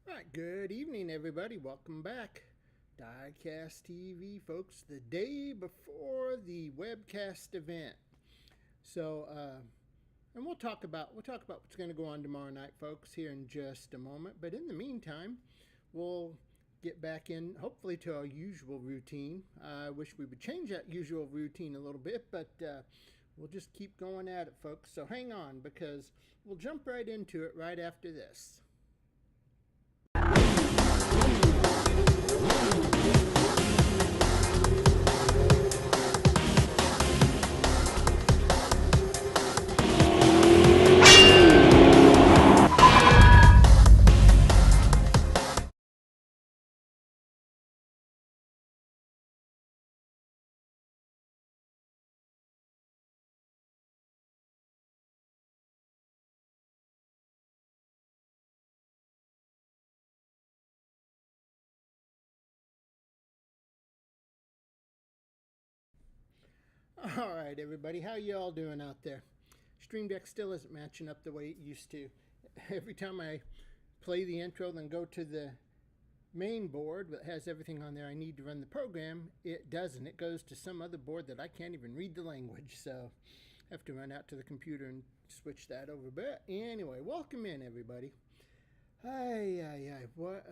All right, good evening, everybody. Welcome back. Diecast TV, folks, the day before the webcast event. So, and we'll talk about what's going to go on tomorrow night, folks, here in just a moment. But in the meantime, we'll get back in, hopefully, to our usual routine. I wish we would change that usual routine a little bit, but we'll just keep going at it, folks. So hang on, because we'll jump right into it right after this. All right, everybody, how you all doing out there? Stream Deck still isn't matching up the way it used to. Every time I play the intro, then go to the main board that has everything on there I need to run the program, it doesn't. It goes to some other board that I can't even read the language, so I have to run out to the computer and switch that over. But anyway, welcome in, everybody. What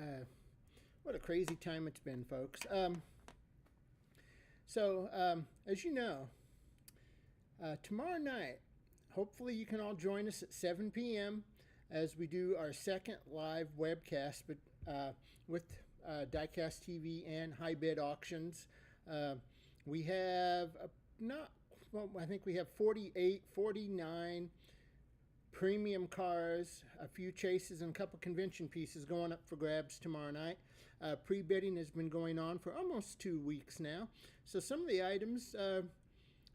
a crazy time it's been, folks. As you know, tomorrow night, hopefully you can all join us at 7 p.m. as we do our second live webcast with Diecast TV and high bid auctions. We have I think we have 49 premium cars, a few chases, and a couple convention pieces going up for grabs tomorrow night. Pre-bidding has been going on for almost 2 weeks now. So some of the items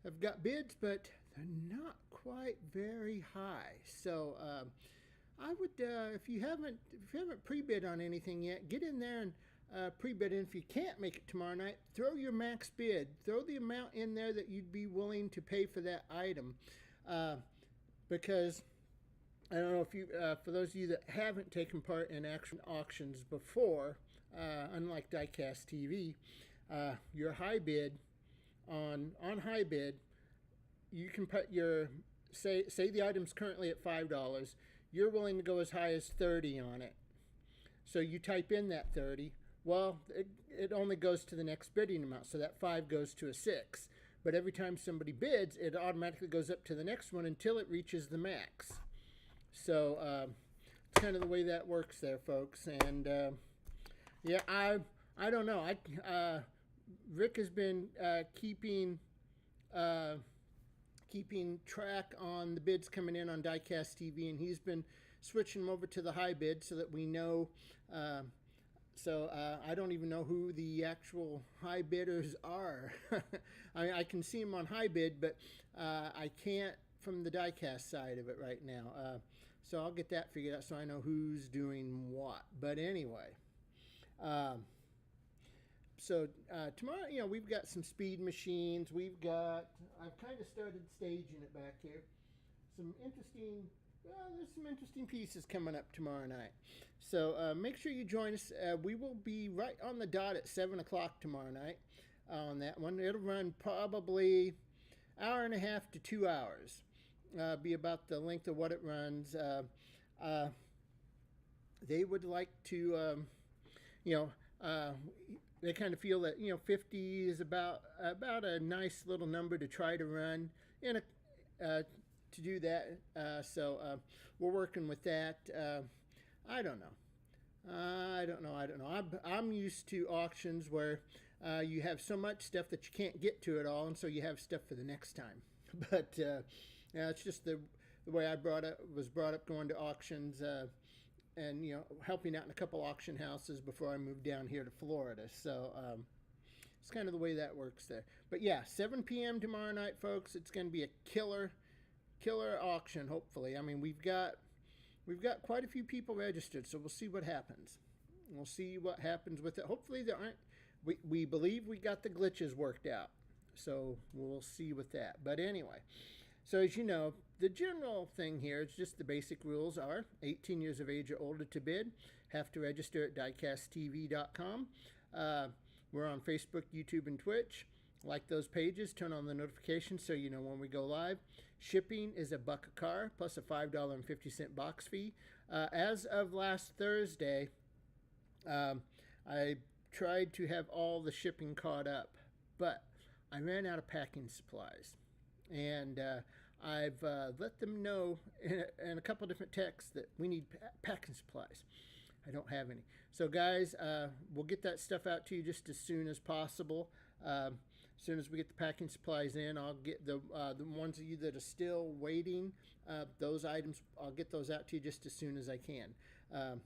have got bids, but they're not quite very high. So I would, if you haven't pre-bid on anything yet, get in there and pre-bid. And if you can't make it tomorrow night, throw your max bid. Throw the amount in there that you'd be willing to pay for that item, because I don't know if you, for those of you that haven't taken part in action auctions before, unlike Diecast TV, your high bid on high bid, you can put your say the item's currently at $5. You're willing to go as high as 30 on it. So you type in that 30. Well, it only goes to the next bidding amount, so that 5 goes to a 6. But every time somebody bids, it automatically goes up to the next one until it reaches the max. So it's kind of the way that works there, folks. And yeah, I don't know. Rick has been keeping track on the bids coming in on Diecast TV, and he's been switching them over to the high bid so that we know. I don't even know who the actual high bidders are. I can see them on high bid, but I can't from the Diecast side of it right now. So I'll get that figured out so I know who's doing what. But anyway, tomorrow, we've got some speed machines. I've kind of started staging it back here. There's some interesting pieces coming up tomorrow night. So make sure you join us. We will be right on the dot at 7 o'clock tomorrow night on that one. It'll run probably hour and a half to 2 hours. Be about the length of what it runs. They would like to, they kind of feel that 50 is about a nice little number to try to run in to do that. We're working with that. I don't know. I'm used to auctions where you have so much stuff that you can't get to it all, and so you have stuff for the next time. But it's just the way I was brought up going to auctions, and helping out in a couple auction houses before I moved down here to Florida. So it's kind of the way that works there. But yeah, 7 p.m. tomorrow night, folks. It's going to be a killer auction. Hopefully, I mean we've got quite a few people registered, so we'll see what happens. We'll see what happens with it. Hopefully there aren't. We believe we got the glitches worked out, so we'll see with that. But anyway. So as you know, the general thing here is just the basic rules are 18 years of age or older to bid, have to register at DiecastTV.com. We're on Facebook, YouTube, and Twitch. Like those pages, turn on the notifications so you know when we go live. Shipping is $1 a car plus a $5.50 box fee. As of last Thursday, I tried to have all the shipping caught up, but I ran out of packing supplies. And I've let them know in a couple different texts that we need packing supplies. I don't have any. So guys, we'll get that stuff out to you just as soon as possible. As soon as we get the packing supplies in, I'll get the ones of you that are still waiting, those items, I'll get those out to you just as soon as I can. I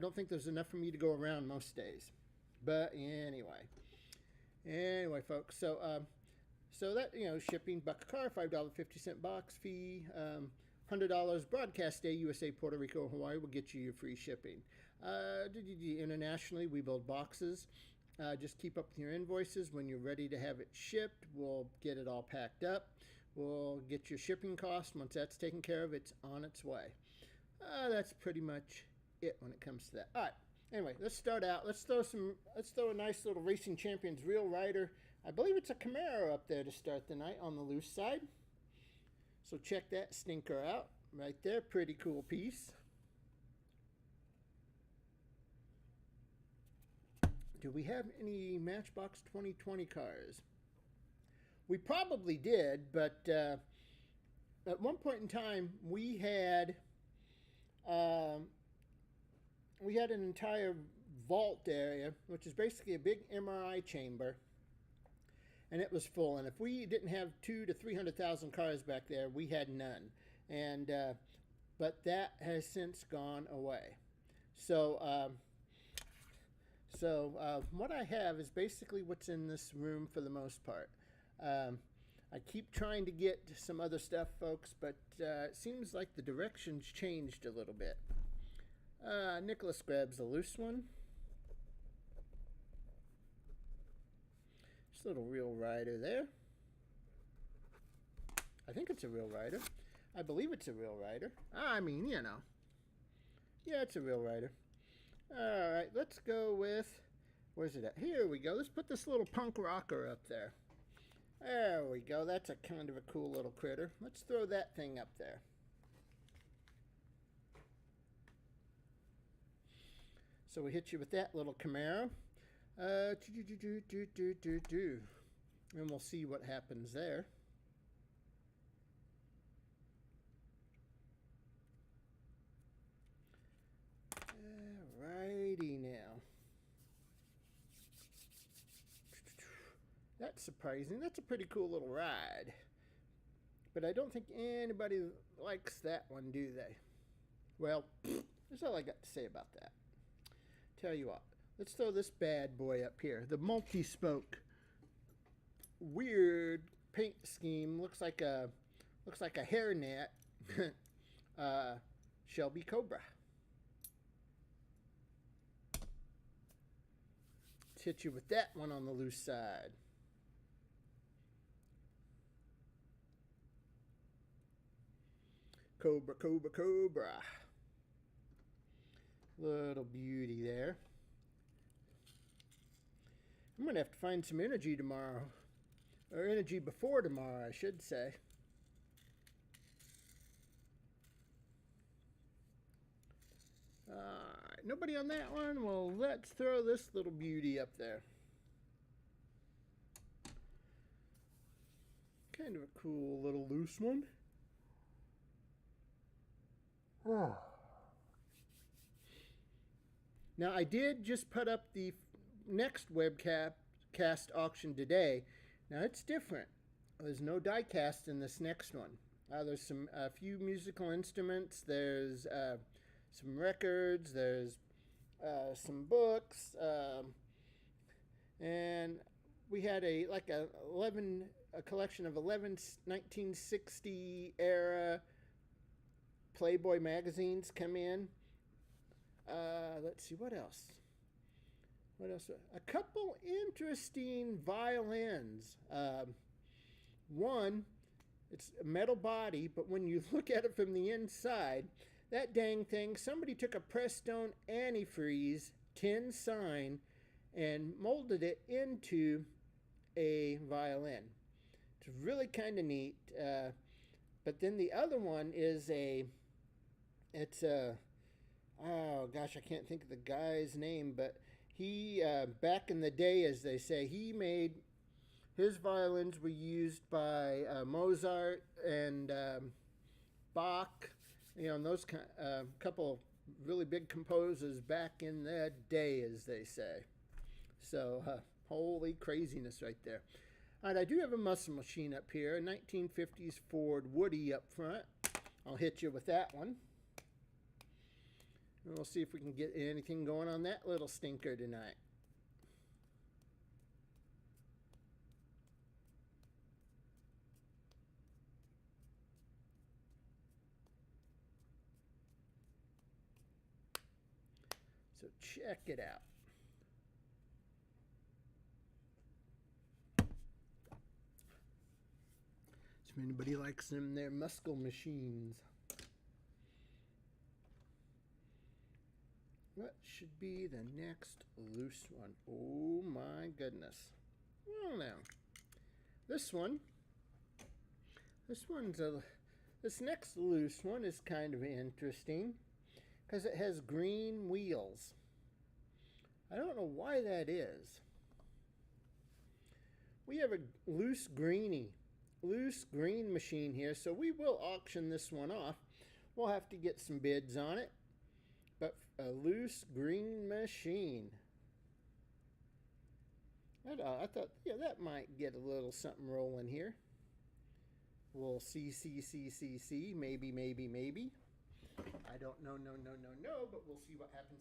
don't think there's enough for me to go around most days. But anyway, folks, so that, shipping, $1 a car, $5.50 box fee, $100 broadcast day, USA, Puerto Rico, Hawaii will get you your free shipping. Internationally, we build boxes. Just keep up with your invoices. When you're ready to have it shipped, we'll get it all packed up. We'll get your shipping cost. Once that's taken care of, it's on its way. That's pretty much it when it comes to that. All right. Anyway, let's start out. Let's throw a nice little Racing Champions Real Rider. I believe it's a Camaro up there to start the night on the loose side. So check that stinker out right there. Pretty cool piece. Do we have any Matchbox 2020 cars? We probably did, but at one point in time we had an entire vault area, which is basically a big MRI chamber, and it was full. And if we didn't have 200,000 to 300,000 cars back there, we had none. And but that has since gone away. So what I have is basically what's in this room for the most part. I keep trying to get some other stuff, folks, but it seems like the direction's changed a little bit. Nicholas grabs a loose one. Just a little Real Rider there. I think it's a Real Rider. I believe it's a Real Rider. I mean, yeah, it's a Real Rider. All right, let's go with, where's it at? Here we go. Let's put this little punk rocker up there. There we go. That's a kind of a cool little critter. Let's throw that thing up there. So we hit you with that little Camaro. And we'll see what happens there. Alrighty now. That's surprising. That's a pretty cool little ride. But I don't think anybody likes that one, do they? Well, that's all I got to say about that. Tell you what, let's throw this bad boy up here. The multi-spoke, weird paint scheme. Looks like a hairnet. Shelby Cobra. Let's hit you with that one on the loose side. Cobra, Cobra, Cobra. Little beauty there. I'm going to have to find some energy tomorrow. Or energy before tomorrow, I should say. Alright, nobody on that one? Well, let's throw this little beauty up there. Kind of a cool little loose one. Now, I did just put up the next webcast auction today. Now, it's different. There's no diecast in this next one. There's a few musical instruments. There's some records. There's some books. And we had a collection of 11 1960 era Playboy magazines come in. Let's see, what else? A couple interesting violins. One, it's a metal body, but when you look at it from the inside, that dang thing, somebody took a Prestone antifreeze tin sign and molded it into a violin. It's really kind of neat. But then the other one is oh gosh, I can't think of the guy's name, but he, back in the day, as they say, he made, his violins were used by Mozart and Bach, and those couple really big composers back in the day, as they say. So, holy craziness right there. All right, I do have a muscle machine up here, a 1950s Ford Woody up front. I'll hit you with that one. And we'll see if we can get anything going on that little stinker tonight. So check it out. If anybody likes them, they're muscle machines. What should be the next loose one? Oh my goodness. Well now, this next loose one is kind of interesting because it has green wheels. I don't know why that is. We have a loose green machine here, so we will auction this one off. We'll have to get some bids on it. But a loose green machine. I thought, yeah, that might get a little something rolling here. We'll see, maybe. I don't know, no, but we'll see what happens.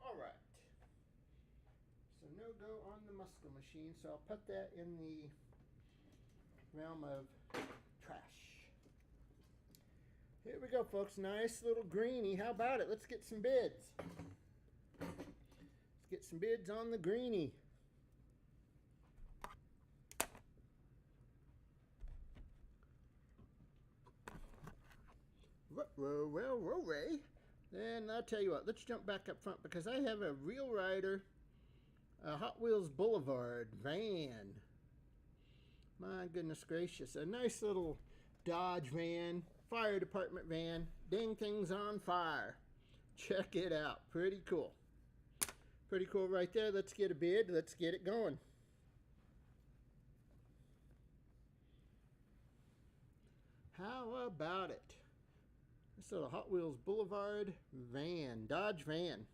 All right. So no go on the muscle machine, so I'll put that in the realm of trash. Here we go, folks. Nice little greenie. How about it? Let's get some bids. Let's get some bids on the greenie. Well, Ray. Then I'll tell you what. Let's jump back up front because I have a Real Rider, a Hot Wheels Boulevard van. My goodness gracious. A nice little Dodge van, fire department van. Dang thing's on fire. Check it out. Pretty cool. Pretty cool right there. Let's get a bid. Let's get it going. How about it? This little Hot Wheels Boulevard van. Dodge van.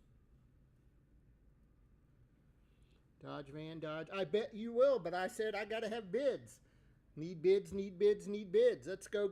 Dodge van, Dodge. I bet you will, but I said I gotta have bids. Need bids. Let's go.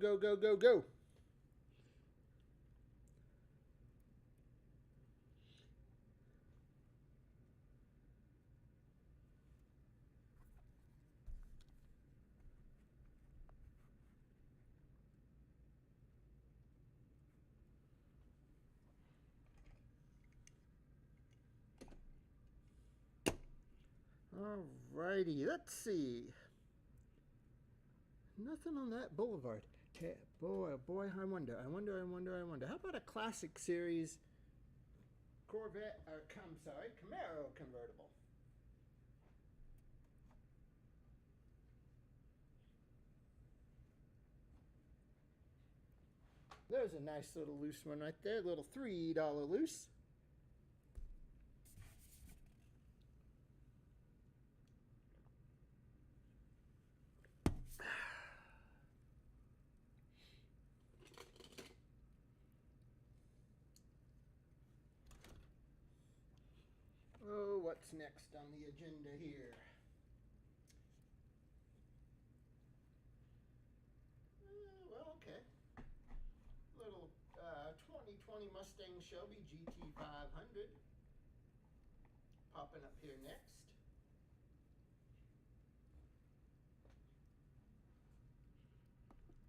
Alrighty, let's see. Nothing on that Boulevard. Boy, I wonder. How about a classic series Corvette, or I'm sorry, Camaro convertible? There's a nice little loose one right there, little $3 loose. Oh, what's next on the agenda here? Well, okay. Little 2020 Mustang Shelby GT500 popping up here next.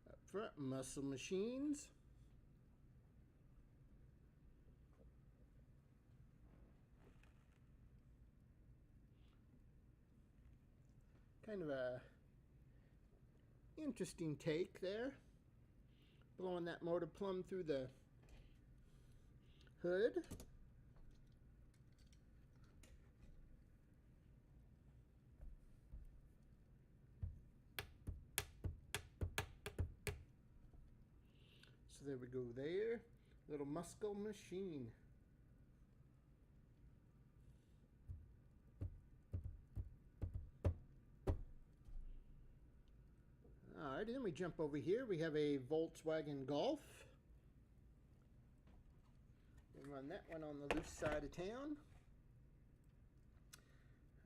Up front, muscle machines. Kind of a interesting take there. Blowing that motor plumb through the hood. So there we go there. Little muscle machine. Alright, then we jump over here. We have a Volkswagen Golf. We run that one on the loose side of town.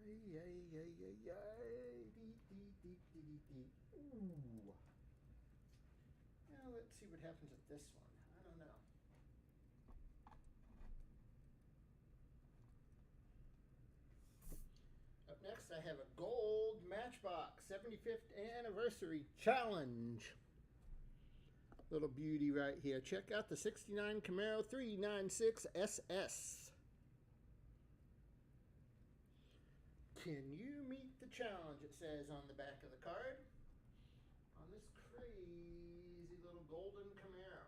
Ooh. Now let's see what happens with this one. I don't know. Up next, I have a gold Matchbox 75th Anniversary Challenge. Little beauty right here. Check out the 69 Camaro 396 SS. Can you meet the challenge, it says on the back of the card, on this crazy little golden Camaro.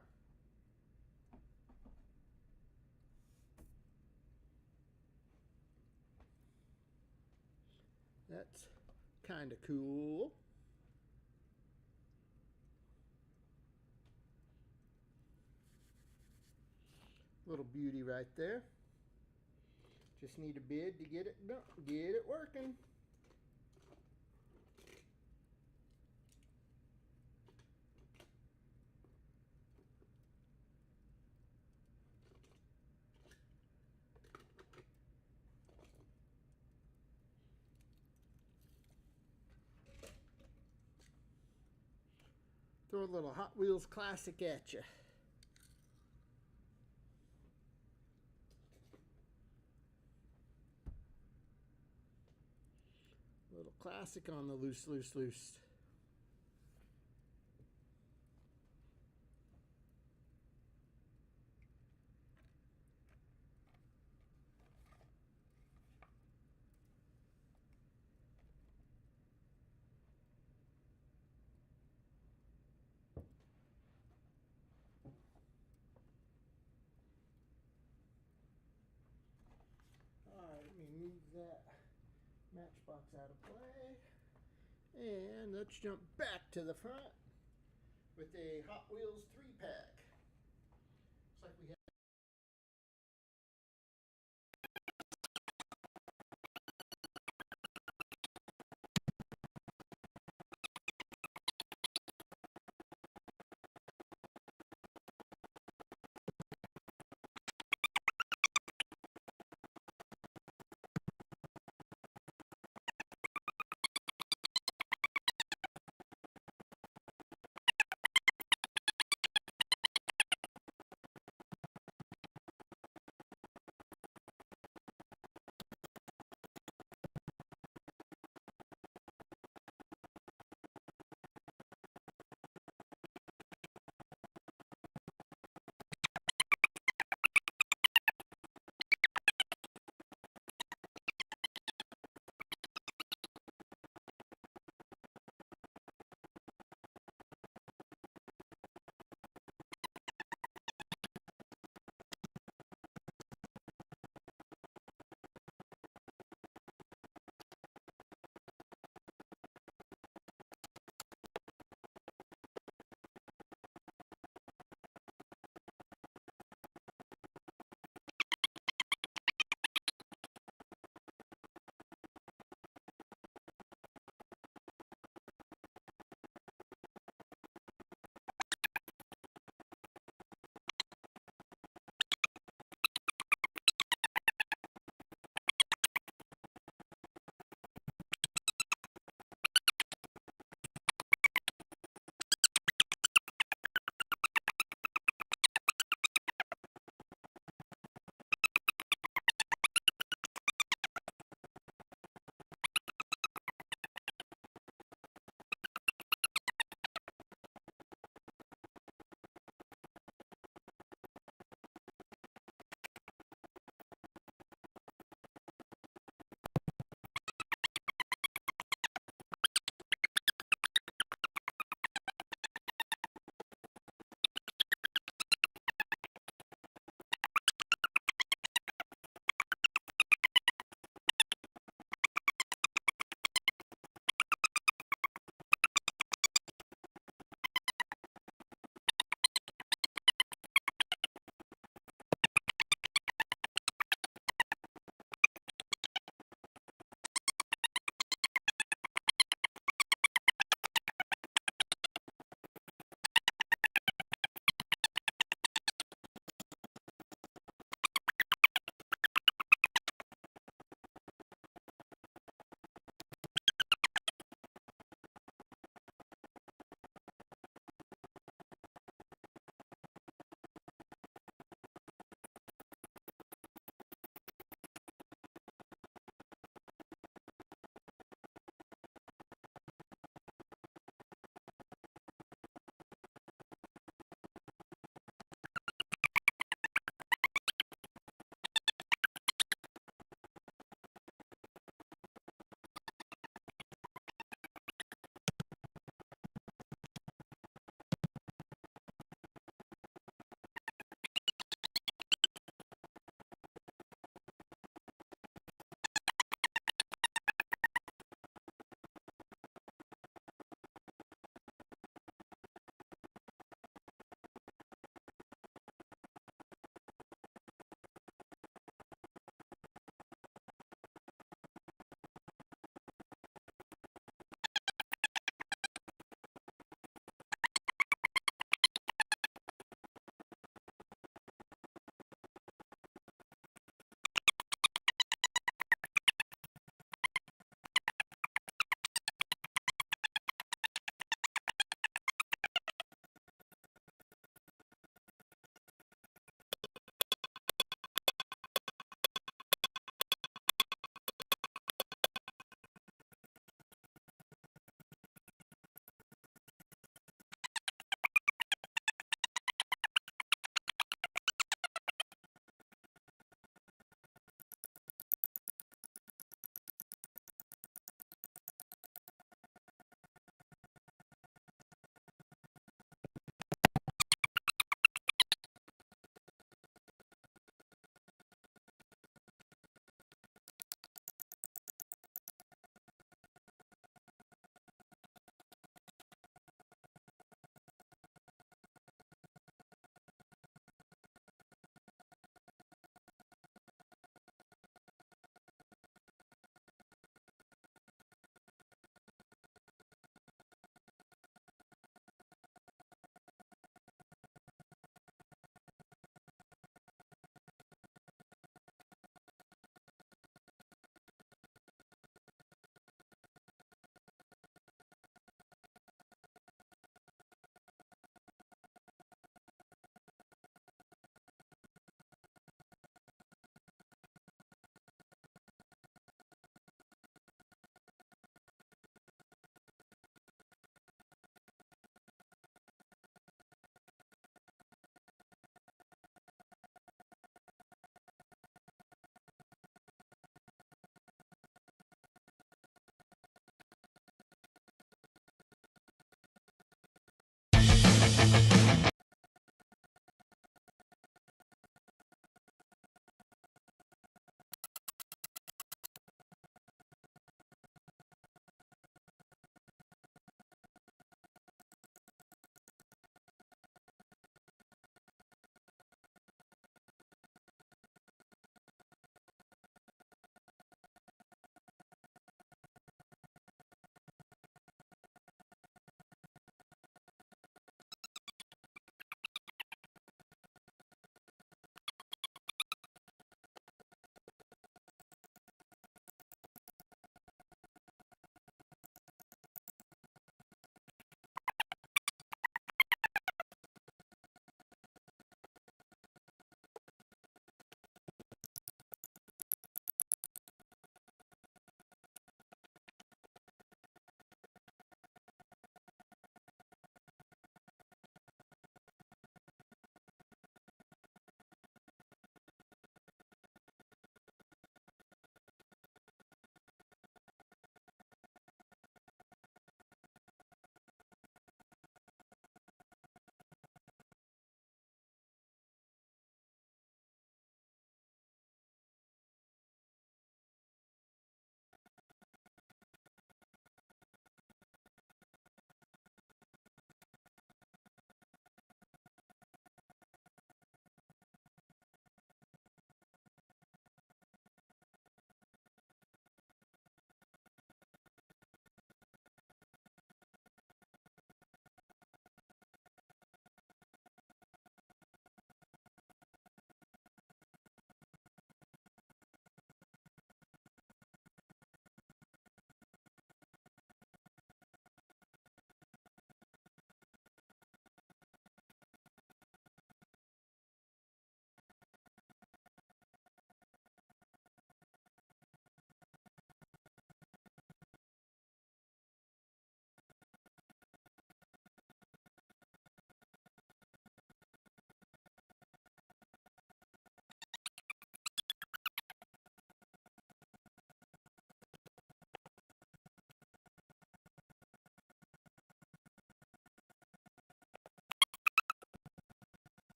That's kind of cool. Little beauty right there. Just need a bid to get it done, get it working. Throw a little Hot Wheels classic at you. Little classic on the loose. Alright, let me move that Matchbox out of play. And let's jump back to the front with a Hot Wheels 3-pack.